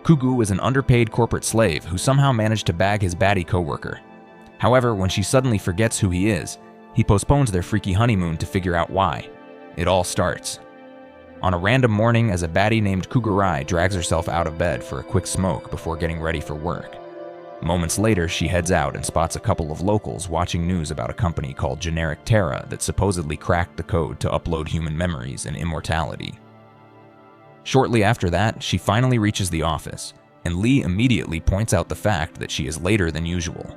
Kugu is an underpaid corporate slave who somehow managed to bag his baddie coworker. However, when she suddenly forgets who he is, he postpones their freaky honeymoon to figure out why. It all starts on a random morning as a baddie named Kugurai drags herself out of bed for a quick smoke before getting ready for work. Moments later, she heads out and spots a couple of locals watching news about a company called Generic Terra that supposedly cracked the code to upload human memories and immortality. Shortly after that, she finally reaches the office, and Lee immediately points out the fact that she is later than usual.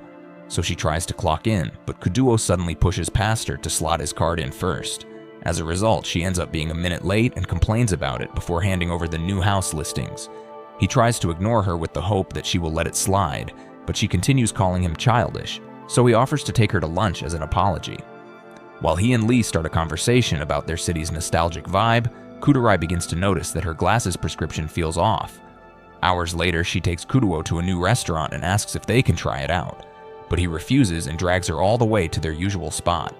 So she tries to clock in, but Kuduo suddenly pushes past her to slot his card in first. As a result, she ends up being a minute late and complains about it before handing over the new house listings. He tries to ignore her with the hope that she will let it slide, but she continues calling him childish, so he offers to take her to lunch as an apology. While he and Lee start a conversation about their city's nostalgic vibe, Kudurai begins to notice that her glasses prescription feels off. Hours later, she takes Kuduo to a new restaurant and asks if they can try it out, but he refuses and drags her all the way to their usual spot.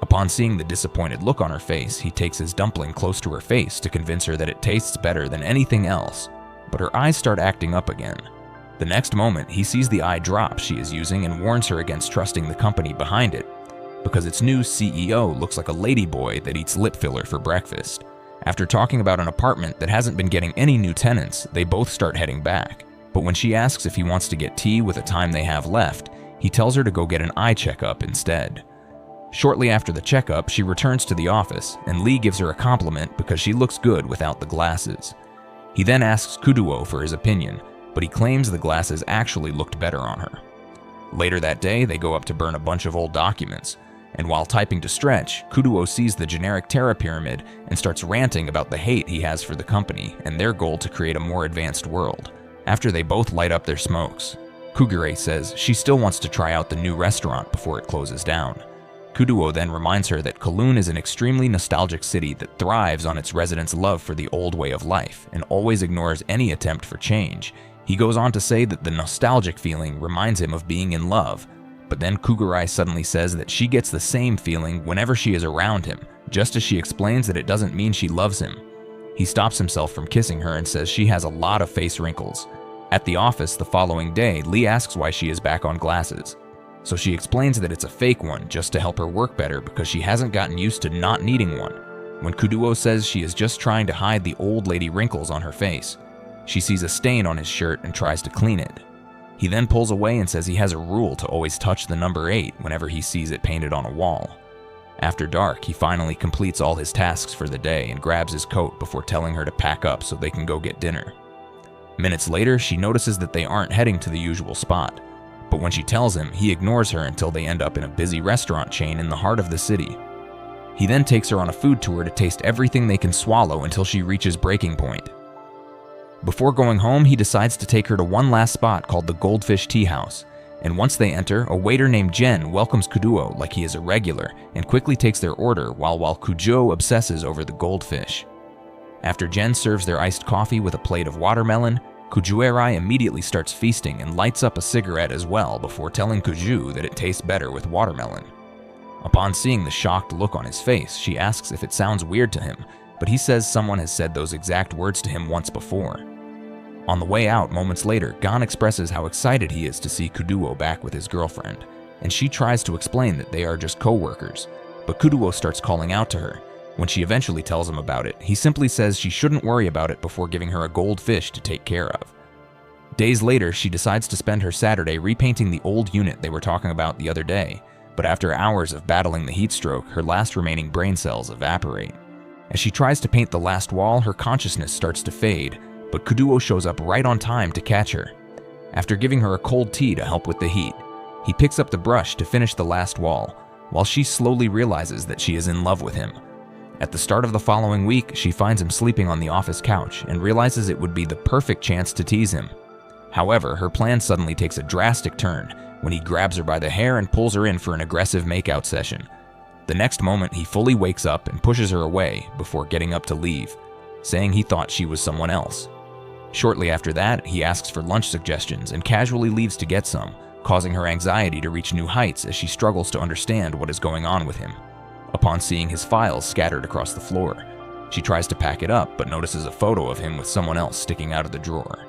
Upon seeing the disappointed look on her face, he takes his dumpling close to her face to convince her that it tastes better than anything else, but her eyes start acting up again. The next moment, he sees the eye drop she is using and warns her against trusting the company behind it, because its new CEO looks like a ladyboy that eats lip filler for breakfast. After talking about an apartment that hasn't been getting any new tenants, they both start heading back, but when she asks if he wants to get tea with the time they have left, he tells her to go get an eye checkup instead. Shortly after the checkup, she returns to the office, and Lee gives her a compliment because she looks good without the glasses. He then asks Kuduo for his opinion, but he claims the glasses actually looked better on her. Later that day, they go up to burn a bunch of old documents, and while typing to stretch, Kuduo sees the Generic Terra pyramid and starts ranting about the hate he has for the company and their goal to create a more advanced world. After they both light up their smokes, Kugure says she still wants to try out the new restaurant before it closes down. Kuduo then reminds her that Kowloon is an extremely nostalgic city that thrives on its residents' love for the old way of life and always ignores any attempt for change. He goes on to say that the nostalgic feeling reminds him of being in love, but then Kugurai suddenly says that she gets the same feeling whenever she is around him, just as she explains that it doesn't mean she loves him. He stops himself from kissing her and says she has a lot of face wrinkles. At the office the following day, Lee asks why she is back on glasses. So she explains that it's a fake one just to help her work better because she hasn't gotten used to not needing one. When Kuduo says she is just trying to hide the old lady wrinkles on her face, she sees a stain on his shirt and tries to clean it. He then pulls away and says he has a rule to always touch the number 8 whenever he sees it painted on a wall. After dark, he finally completes all his tasks for the day and grabs his coat before telling her to pack up so they can go get dinner. Minutes later, she notices that they aren't heading to the usual spot, but when she tells him, he ignores her until they end up in a busy restaurant chain in the heart of the city. He then takes her on a food tour to taste everything they can swallow until she reaches breaking point. Before going home, he decides to take her to one last spot called the Goldfish Tea House, and once they enter, a waiter named Jen welcomes Kuduo like he is a regular and quickly takes their order while Kujo obsesses over the goldfish. After Jen serves their iced coffee with a plate of watermelon, Kujuerai immediately starts feasting and lights up a cigarette as well before telling Kuju that it tastes better with watermelon. Upon seeing the shocked look on his face, she asks if it sounds weird to him, but he says someone has said those exact words to him once before. On the way out, moments later, Gon expresses how excited he is to see Kuduo back with his girlfriend, and she tries to explain that they are just co-workers, but Kuduo starts calling out to her. When she eventually tells him about it, he simply says she shouldn't worry about it before giving her a goldfish to take care of. Days later, she decides to spend her Saturday repainting the old unit they were talking about the other day, but after hours of battling the heat stroke, her last remaining brain cells evaporate. As she tries to paint the last wall, her consciousness starts to fade, but Kuduo shows up right on time to catch her. After giving her a cold tea to help with the heat, he picks up the brush to finish the last wall, while she slowly realizes that she is in love with him. At the start of the following week, she finds him sleeping on the office couch and realizes it would be the perfect chance to tease him. However, her plan suddenly takes a drastic turn when he grabs her by the hair and pulls her in for an aggressive makeout session. The next moment, he fully wakes up and pushes her away before getting up to leave, saying he thought she was someone else. Shortly after that, he asks for lunch suggestions and casually leaves to get some, causing her anxiety to reach new heights as she struggles to understand what is going on with him. Upon seeing his files scattered across the floor, she tries to pack it up but notices a photo of him with someone else sticking out of the drawer.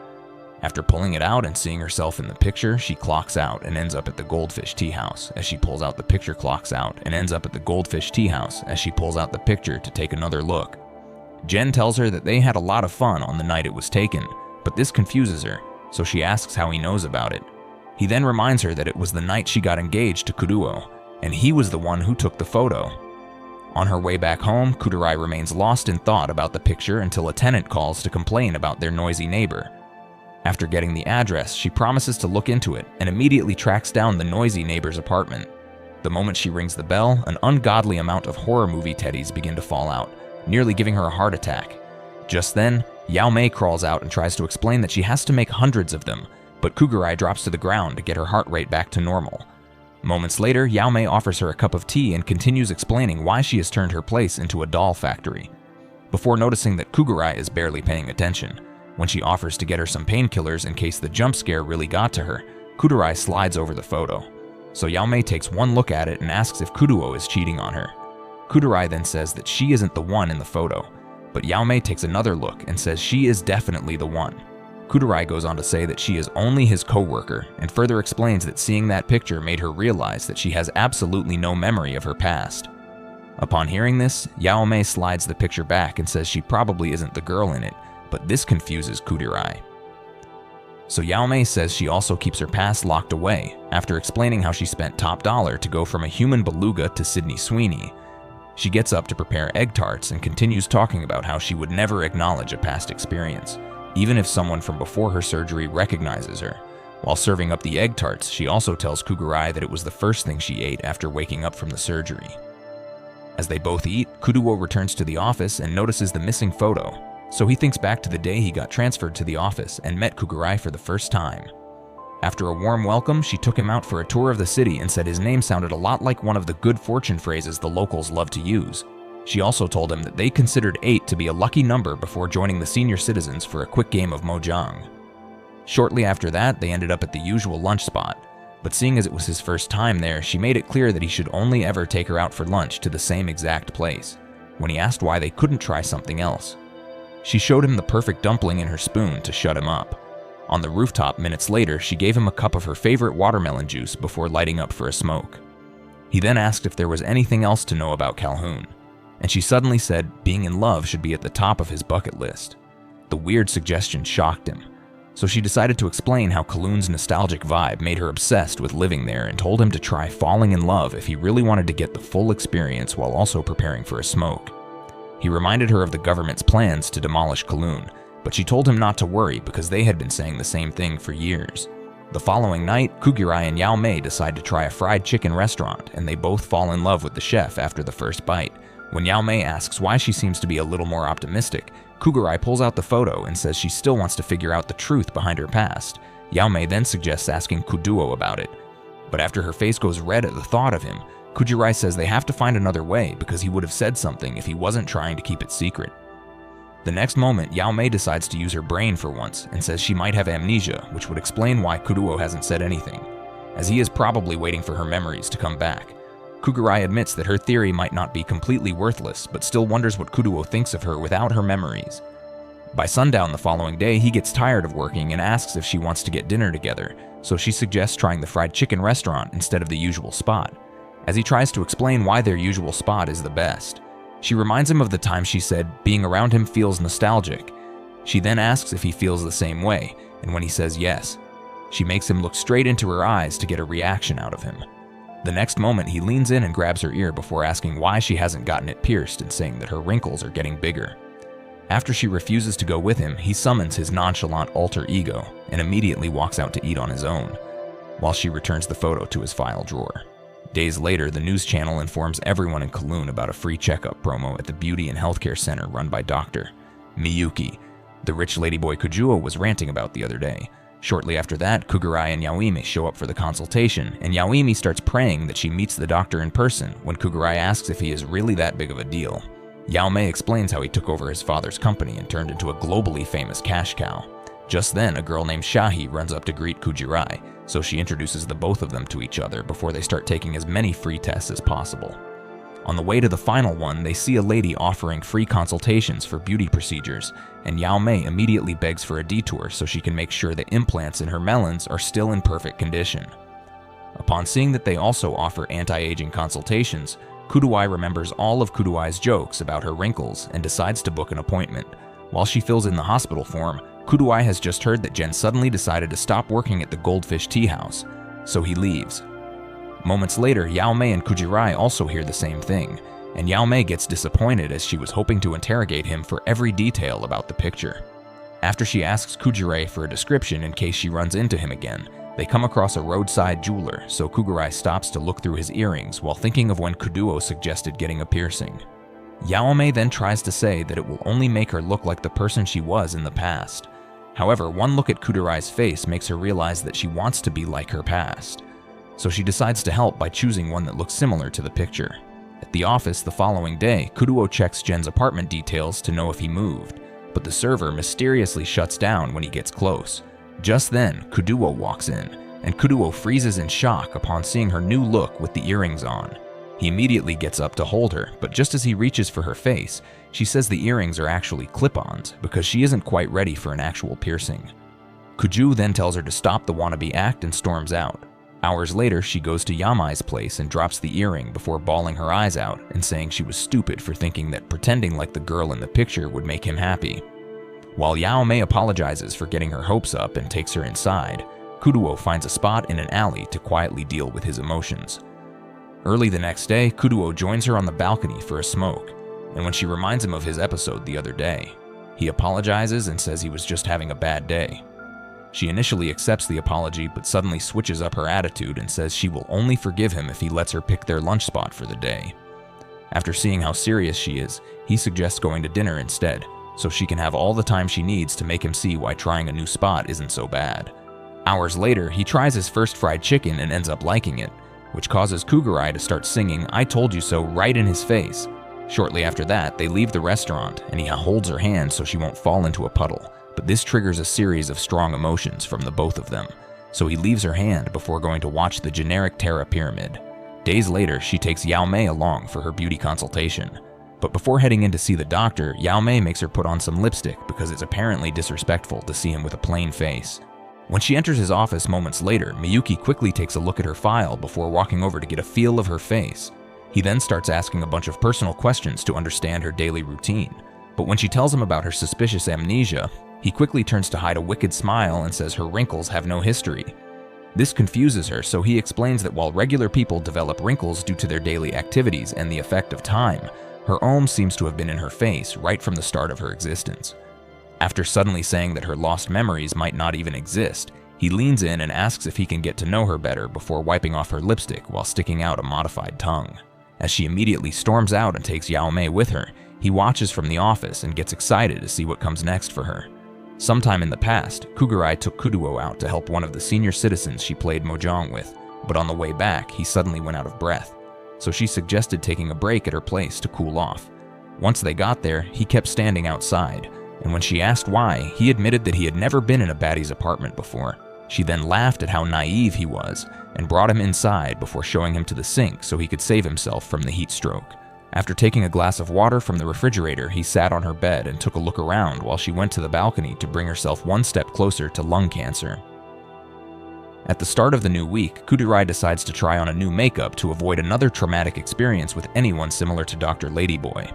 After pulling it out and seeing herself in the picture, she clocks out and ends up at the Goldfish Tea House. As she pulls out the picture, clocks out and ends up at the Goldfish Tea House as she pulls out the picture to take another look. Jen tells her that they had a lot of fun on the night it was taken, but this confuses her, so she asks how he knows about it. He then reminds her that it was the night she got engaged to Kuduo, and he was the one who took the photo. On her way back home, Kudurai remains lost in thought about the picture until a tenant calls to complain about their noisy neighbor. After getting the address, she promises to look into it and immediately tracks down the noisy neighbor's apartment. The moment she rings the bell, an ungodly amount of horror movie teddies begin to fall out, nearly giving her a heart attack. Just then, Yao Mei crawls out and tries to explain that she has to make hundreds of them, but Kugurai drops to the ground to get her heart rate back to normal. Moments later, Yao Mei offers her a cup of tea and continues explaining why she has turned her place into a doll factory. Before noticing that Kugurai is barely paying attention, when she offers to get her some painkillers in case the jump scare really got to her, Kudurai slides over the photo. So Yao Mei takes one look at it and asks if Kuduo is cheating on her. Kudurai then says that she isn't the one in the photo, but Yao Mei takes another look and says she is definitely the one. Kudurai goes on to say that she is only his co-worker and further explains that seeing that picture made her realize that she has absolutely no memory of her past. Upon hearing this, Yao Mei slides the picture back and says she probably isn't the girl in it, but this confuses Kudurai. So Yao Mei says she also keeps her past locked away after explaining how she spent top dollar to go from a human beluga to Sydney Sweeney. She gets up to prepare egg tarts and continues talking about how she would never acknowledge a past experience, even if someone from before her surgery recognizes her. While serving up the egg tarts, she also tells Kugurai that it was the first thing she ate after waking up from the surgery. As they both eat, Kuduo returns to the office and notices the missing photo, so he thinks back to the day he got transferred to the office and met Kugurai for the first time. After a warm welcome, she took him out for a tour of the city and said his name sounded a lot like one of the good fortune phrases the locals love to use. She also told him that they considered 8 to be a lucky number before joining the senior citizens for a quick game of Mojang. Shortly after that, they ended up at the usual lunch spot, but seeing as it was his first time there, she made it clear that he should only ever take her out for lunch to the same exact place, when he asked why they couldn't try something else. She showed him the perfect dumpling in her spoon to shut him up. On the rooftop minutes later, she gave him a cup of her favorite watermelon juice before lighting up for a smoke. He then asked if there was anything else to know about Calhoun, and she suddenly said being in love should be at the top of his bucket list. The weird suggestion shocked him, so she decided to explain how Calhoun's nostalgic vibe made her obsessed with living there and told him to try falling in love if he really wanted to get the full experience while also preparing for a smoke. He reminded her of the government's plans to demolish Calhoun, but she told him not to worry because they had been saying the same thing for years. The following night, Kugurai and Yao Mei decide to try a fried chicken restaurant, and they both fall in love with the chef after the first bite. When Yao Mei asks why she seems to be a little more optimistic, Kugurai pulls out the photo and says she still wants to figure out the truth behind her past. Yao Mei then suggests asking Kuduo about it, but after her face goes red at the thought of him, Kugurai says they have to find another way because he would have said something if he wasn't trying to keep it secret. The next moment, Yao Mei decides to use her brain for once and says she might have amnesia, which would explain why Kuduo hasn't said anything, as he is probably waiting for her memories to come back. Kugurai admits that her theory might not be completely worthless, but still wonders what Kuduo thinks of her without her memories. By sundown the following day, he gets tired of working and asks if she wants to get dinner together, so she suggests trying the fried chicken restaurant instead of the usual spot, as he tries to explain why their usual spot is the best. She reminds him of the time she said being around him feels nostalgic. She then asks if he feels the same way, and when he says yes, she makes him look straight into her eyes to get a reaction out of him. The next moment, he leans in and grabs her ear before asking why she hasn't gotten it pierced and saying that her wrinkles are getting bigger. After she refuses to go with him, he summons his nonchalant alter ego and immediately walks out to eat on his own, while she returns the photo to his file drawer. Days later, the news channel informs everyone in Kowloon about a free checkup promo at the beauty and healthcare center run by Dr. Miyuki, the rich ladyboy Kujuo was ranting about the other day. Shortly after that, Kugurai and Yaoimi show up for the consultation, and Yaoimi starts praying that she meets the doctor in person when Kugurai asks if he is really that big of a deal. Yao Mei explains how he took over his father's company and turned into a globally famous cash cow. Just then, a girl named Shahi runs up to greet Kujirai, so she introduces the both of them to each other before they start taking as many free tests as possible. On the way to the final one, they see a lady offering free consultations for beauty procedures, and Yao Mei immediately begs for a detour so she can make sure the implants in her melons are still in perfect condition. Upon seeing that they also offer anti-aging consultations, Kudo-eye remembers all of Kudo-eye's jokes about her wrinkles and decides to book an appointment. While she fills in the hospital form, Kudo-eye has just heard that Jen suddenly decided to stop working at the Goldfish Tea House, so he leaves. Moments later, Yao Mei and Kujirai also hear the same thing, and Yao Mei gets disappointed as she was hoping to interrogate him for every detail about the picture. After she asks Kujirai for a description in case she runs into him again, they come across a roadside jeweler, so Kujirai stops to look through his earrings while thinking of when Kuduo suggested getting a piercing. Yao Mei then tries to say that it will only make her look like the person she was in the past. However, one look at Kudirai's face makes her realize that she wants to be like her past. So she decides to help by choosing one that looks similar to the picture. At the office the following day, Kuduo checks Jen's apartment details to know if he moved, but the server mysteriously shuts down when he gets close. Just then, Kuduo walks in, and Kuduo freezes in shock upon seeing her new look with the earrings on. He immediately gets up to hold her, but just as he reaches for her face, she says the earrings are actually clip-ons because she isn't quite ready for an actual piercing. Kuju then tells her to stop the wannabe act and storms out. Hours later, she goes to Yamai's place and drops the earring before bawling her eyes out and saying she was stupid for thinking that pretending like the girl in the picture would make him happy. While Yao Mei apologizes for getting her hopes up and takes her inside, Kuduo finds a spot in an alley to quietly deal with his emotions. Early the next day, Kuduo joins her on the balcony for a smoke, and when she reminds him of his episode the other day, he apologizes and says he was just having a bad day. She initially accepts the apology but suddenly switches up her attitude and says she will only forgive him if he lets her pick their lunch spot for the day. After seeing how serious she is, he suggests going to dinner instead, so she can have all the time she needs to make him see why trying a new spot isn't so bad. Hours later, he tries his first fried chicken and ends up liking it, which causes Kugurai to start singing "I Told You So" right in his face. Shortly after that, they leave the restaurant and he holds her hand so she won't fall into a puddle, but this triggers a series of strong emotions from the both of them, so he leaves her hand before going to watch the generic Terra Pyramid. Days later, she takes Yao Mei along for her beauty consultation. But before heading in to see the doctor, Yao Mei makes her put on some lipstick because it's apparently disrespectful to see him with a plain face. When she enters his office moments later, Miyuki quickly takes a look at her file before walking over to get a feel of her face. He then starts asking a bunch of personal questions to understand her daily routine. But when she tells him about her suspicious amnesia, he quickly turns to hide a wicked smile and says her wrinkles have no history. This confuses her, so he explains that while regular people develop wrinkles due to their daily activities and the effect of time, her own seems to have been in her face right from the start of her existence. After suddenly saying that her lost memories might not even exist, he leans in and asks if he can get to know her better before wiping off her lipstick while sticking out a modified tongue. As she immediately storms out and takes Yao Mei with her, he watches from the office and gets excited to see what comes next for her. Sometime in the past, Kugurai took Kuduo out to help one of the senior citizens she played mahjong with, but on the way back, he suddenly went out of breath, so she suggested taking a break at her place to cool off. Once they got there, he kept standing outside, and when she asked why, he admitted that he had never been in a baddie's apartment before. She then laughed at how naive he was and brought him inside before showing him to the sink so he could save himself from the heat stroke. After taking a glass of water from the refrigerator, he sat on her bed and took a look around while she went to the balcony to bring herself one step closer to lung cancer. At the start of the new week, Kudirai decides to try on a new makeup to avoid another traumatic experience with anyone similar to Dr. Ladyboy.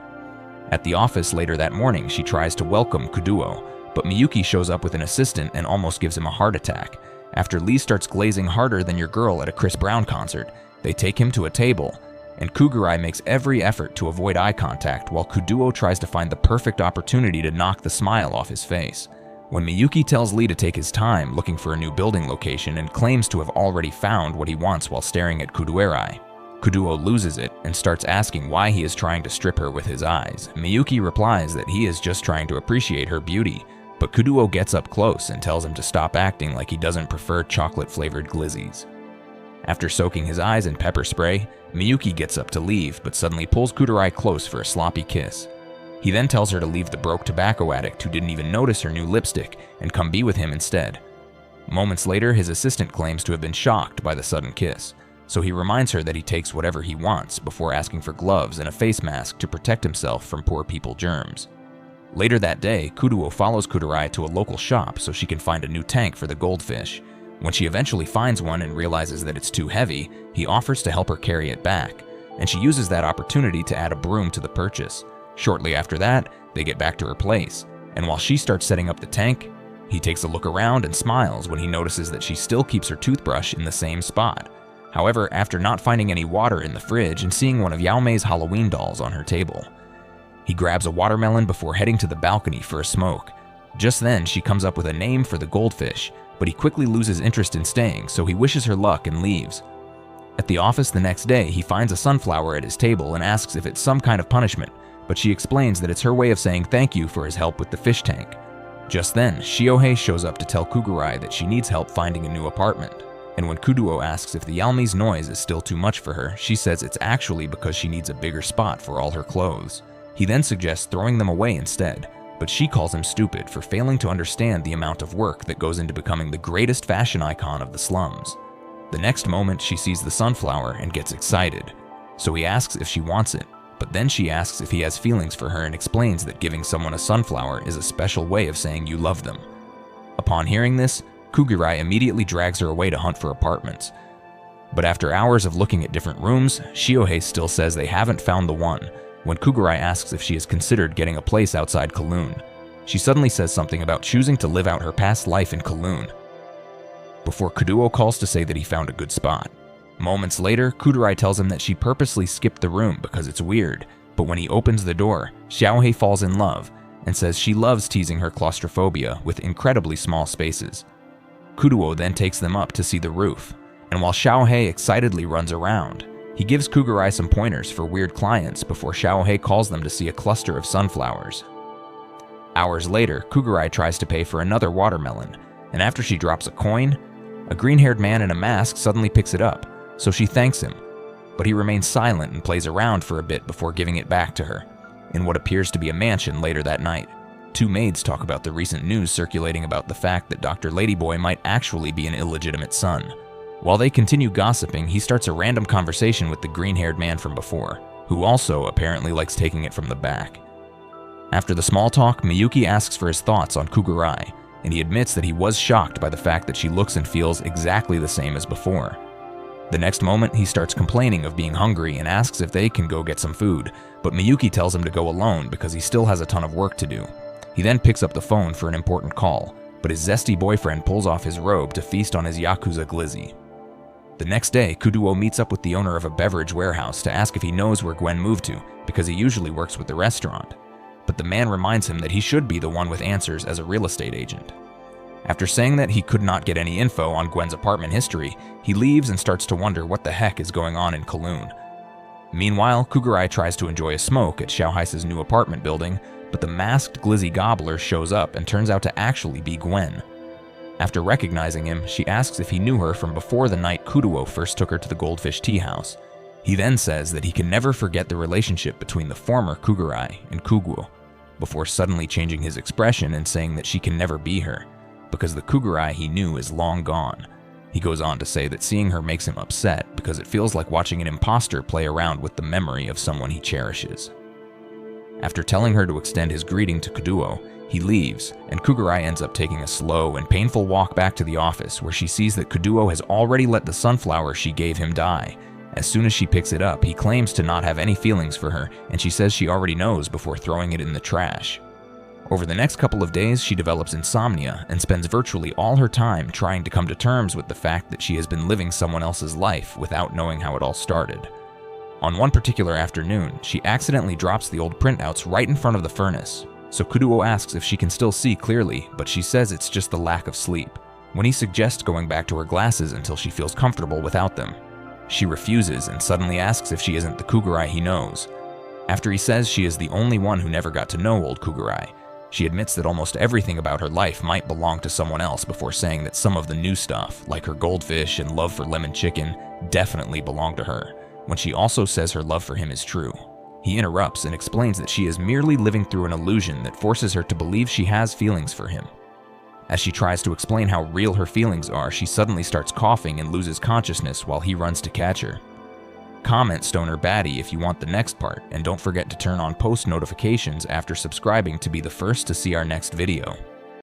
At the office later that morning, she tries to welcome Kuduo, but Miyuki shows up with an assistant and almost gives him a heart attack. After Lee starts glazing harder than your girl at a Chris Brown concert, they take him to a table, and Kugurai makes every effort to avoid eye contact while Kuduo tries to find the perfect opportunity to knock the smile off his face. When Miyuki tells Lee to take his time looking for a new building location and claims to have already found what he wants while staring at Kudurai, Kuduo loses it and starts asking why he is trying to strip her with his eyes. Miyuki replies that he is just trying to appreciate her beauty, but Kuduo gets up close and tells him to stop acting like he doesn't prefer chocolate-flavored glizzies. After soaking his eyes in pepper spray, Miyuki gets up to leave, but suddenly pulls Kudurai close for a sloppy kiss. He then tells her to leave the broke tobacco addict who didn't even notice her new lipstick and come be with him instead. Moments later, his assistant claims to have been shocked by the sudden kiss, so he reminds her that he takes whatever he wants before asking for gloves and a face mask to protect himself from poor people germs. Later that day, Kuduo follows Kudurai to a local shop so she can find a new tank for the goldfish. When she eventually finds one and realizes that it's too heavy, he offers to help her carry it back, and she uses that opportunity to add a broom to the purchase. Shortly after that, they get back to her place, and while she starts setting up the tank, he takes a look around and smiles when he notices that she still keeps her toothbrush in the same spot. However, after not finding any water in the fridge and seeing one of Yao Mei's Halloween dolls on her table, he grabs a watermelon before heading to the balcony for a smoke. Just then, she comes up with a name for the goldfish, but he quickly loses interest in staying, so he wishes her luck and leaves. At the office the next day, he finds a sunflower at his table and asks if it's some kind of punishment, but she explains that it's her way of saying thank you for his help with the fish tank. Just then, Shiohei shows up to tell Kugurai that she needs help finding a new apartment. And when Kuduo asks if the Yalmi's noise is still too much for her, she says it's actually because she needs a bigger spot for all her clothes. He then suggests throwing them away instead, but she calls him stupid for failing to understand the amount of work that goes into becoming the greatest fashion icon of the slums. The next moment, she sees the sunflower and gets excited, so he asks if she wants it, but then she asks if he has feelings for her and explains that giving someone a sunflower is a special way of saying you love them. Upon hearing this, Kugurai immediately drags her away to hunt for apartments. But after hours of looking at different rooms, Shiohei still says they haven't found the one, when Kugurai asks if she has considered getting a place outside Kowloon. She suddenly says something about choosing to live out her past life in Kowloon, before Kuduo calls to say that he found a good spot. Moments later, Kudurai tells him that she purposely skipped the room because it's weird, but when he opens the door, Xiaohei falls in love and says she loves teasing her claustrophobia with incredibly small spaces. Kuduo then takes them up to see the roof, and while Xiaohei excitedly runs around, he gives Kugurai some pointers for weird clients before Xiaohei calls them to see a cluster of sunflowers. Hours later, Kugurai tries to pay for another watermelon, and after she drops a coin, a green-haired man in a mask suddenly picks it up, so she thanks him, but he remains silent and plays around for a bit before giving it back to her. In what appears to be a mansion later that night, two maids talk about the recent news circulating about the fact that Dr. Ladyboy might actually be an illegitimate son. While they continue gossiping, he starts a random conversation with the green-haired man from before, who also apparently likes taking it from the back. After the small talk, Miyuki asks for his thoughts on Kugurai, and he admits that he was shocked by the fact that she looks and feels exactly the same as before. The next moment, he starts complaining of being hungry and asks if they can go get some food, but Miyuki tells him to go alone because he still has a ton of work to do. He then picks up the phone for an important call, but his zesty boyfriend pulls off his robe to feast on his Yakuza glizzy. The next day, Kuduo meets up with the owner of a beverage warehouse to ask if he knows where Gwen moved to, because he usually works with the restaurant. But the man reminds him that he should be the one with answers as a real estate agent. After saying that he could not get any info on Gwen's apartment history, he leaves and starts to wonder what the heck is going on in Kowloon. Meanwhile, Kugurai tries to enjoy a smoke at Xiaohai's new apartment building, but the masked glizzy gobbler shows up and turns out to actually be Gwen. After recognizing him, she asks if he knew her from before the night Kuduo first took her to the Goldfish Tea House. He then says that he can never forget the relationship between the former Kugurai and Kuguo, before suddenly changing his expression and saying that she can never be her, because the Kugurai he knew is long gone. He goes on to say that seeing her makes him upset because it feels like watching an imposter play around with the memory of someone he cherishes. After telling her to extend his greeting to Kuduo, he leaves, and Kugurai ends up taking a slow and painful walk back to the office where she sees that Kuduo has already let the sunflower she gave him die. As soon as she picks it up, he claims to not have any feelings for her, and she says she already knows before throwing it in the trash. Over the next couple of days, she develops insomnia and spends virtually all her time trying to come to terms with the fact that she has been living someone else's life without knowing how it all started. On one particular afternoon, she accidentally drops the old printouts right in front of the furnace, so Kuduo asks if she can still see clearly, but she says it's just the lack of sleep. When he suggests going back to her glasses until she feels comfortable without them, she refuses and suddenly asks if she isn't the Kugurai he knows. After he says she is the only one who never got to know old Kugurai, she admits that almost everything about her life might belong to someone else before saying that some of the new stuff, like her goldfish and love for lemon chicken, definitely belong to her, when she also says her love for him is true. He interrupts and explains that she is merely living through an illusion that forces her to believe she has feelings for him. As she tries to explain how real her feelings are, she suddenly starts coughing and loses consciousness while he runs to catch her. Comment Stoner Baddie if you want the next part, and don't forget to turn on post notifications after subscribing to be the first to see our next video.